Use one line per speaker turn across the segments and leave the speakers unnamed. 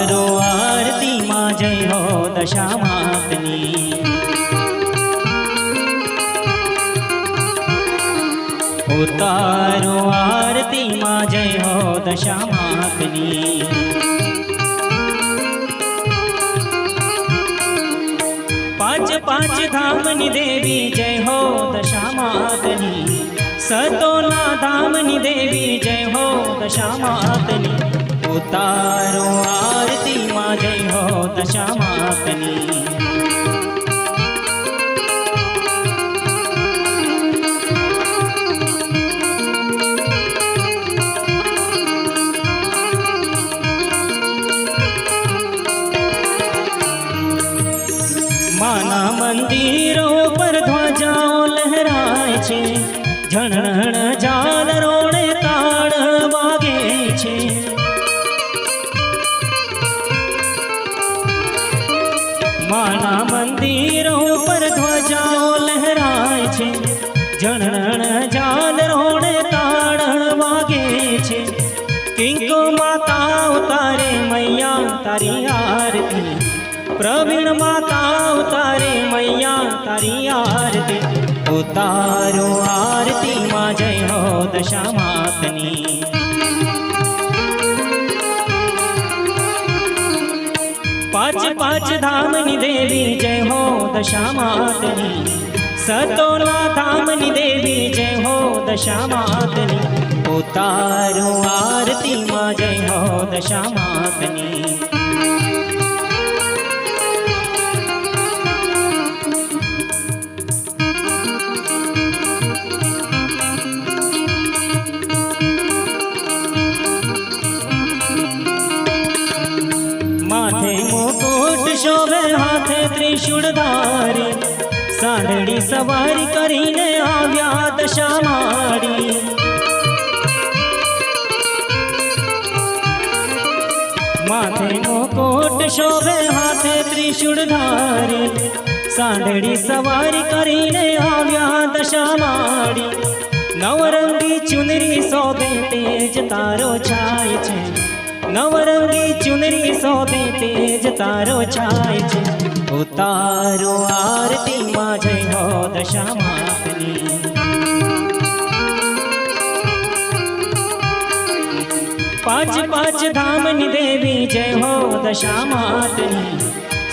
उतारो आरती मां जय हो दशा मातनी। उतारो आरती मां जय हो दशा मातनी। पांच पांच धामनी देवी जय हो दशा मातनी। सतोना धामनी देवी जय हो दशा मातनी। उतारो आरती मां जय हो दशा मातनी। माना मंदिरों पर ध्वजाओ लहराए छे। झणझण झालरोड़े ताड़ वागे छे। माना मंदिरों पर ध्वजाओ लहराए छे। झणझण झालरोड़े ताड़ वागे छे। किंको माता उतारे मैया तारी आरती। प्रवीण माता उतारे मैया तारी आरती। उतारो आरती मां जय हो दशा मातनी। पांच पांच धामनी देवी जय हो दशा मातनी। सतोना धामनी देवी जय हो दशा मातनी। उतारो आरती मां जय हो दशा मातनी। माथे मुकुट शोभे हाथे त्रिशूल धारी। सांडड़ी सवारी करीने आव्या दशा माड़ी। माथे मुकुट शोभे हाथे त्रिशूल धारी। सांडड़ी सवारी करीने आव्या दशा माड़ी। नवरंगी चुनरी शोभे तेज तारो छाय छे। नवरंगी चुनरी शोभे तेज तारो छाय छे। उतारो आरती मां जय हो दशा मातनी। पांच पांच धामनी देवी जय हो दशा मातनी।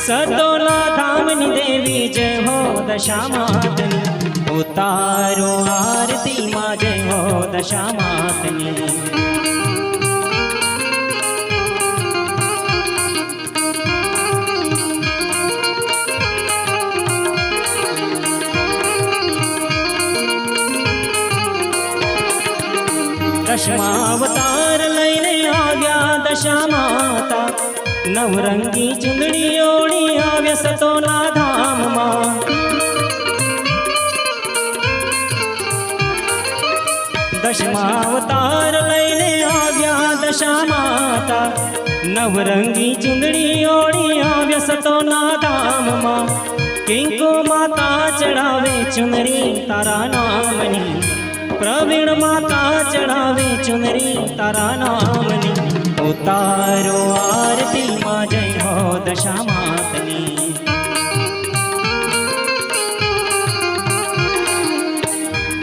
सतोना धामनी देवी जय हो दशा मातनी। उतारो आरती मां जय हो दशा मातनी। दशमावतार लईने आव्या दशा माता। नवरंगी चुंदड़ी ओढ़ी आव्या सतोना धाम मां। दशमावतार लईने आव्या दशा माता। नवरंगी चुंदड़ी ओढ़ी आव्या सतोना धाम मां। किंको माता चढ़ावे चुनरी तारा नामनी। प्रवीण माता चढ़ावे चुनरी तारा नामनी। उतारो आरती मां जय हो दशा मातनी।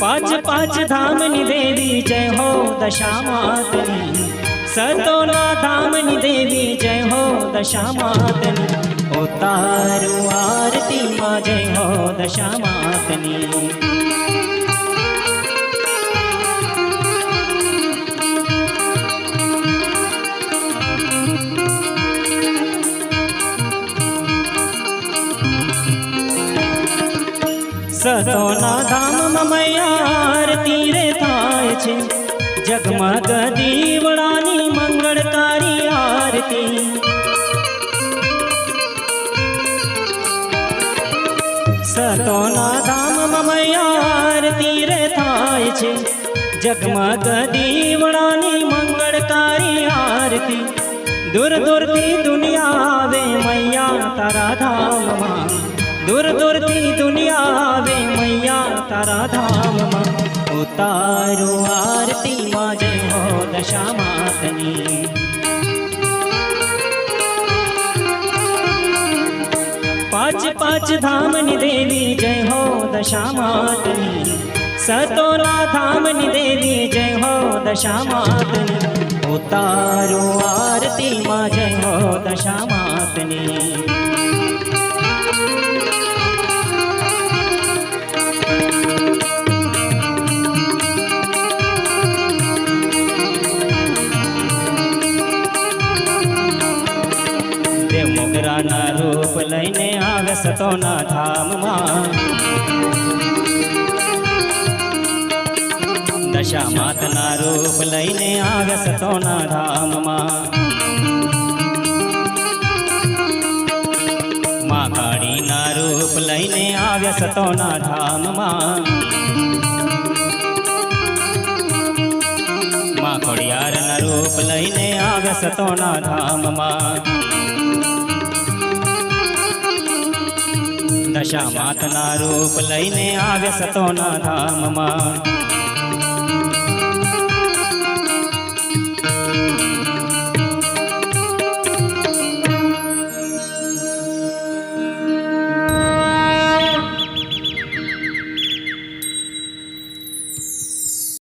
पांच पांच धामनी देवी जय हो दशा मातनी। सतोना धामनी देवी जय हो दशा मातनी। उतारो आरती मां जय हो दशा मातनी। सतोना धाम में मैया आरती रे थाय छे। जगमग दीवड़ानी मंगलकारी आरती। सतोना धाम में मैया आरती रे थाय छे। जगमग दीवड़ानी मंगलकारी आरती। दूर दूर थी दुनिया आवे मैया तारा धाम मां। दूर दूर थी दुनिया आवे मैया तारा धाम मां। उतारो आरती मां जय हो दशा मातनी। પાંચ પાંચ ધામની દેવી જય હો દશા માતની સતોના ધામની દેવી જય હો દશા માતની ઉતારો આરતીમાં જય હો દશા માતની મોગરાના રૂપ લઈને આવે સતોના ધામમાં દશા માતના રૂપ લઈને આવે સતોના ધામમાં મા કાળીના રૂપ લઈને આવે સતોના ધામમાં મા ખોડિયારના રૂપ લઈને આવે સતોના ધામમાં દશા માતના રૂપ લઈને આવે સતોના ધામમાં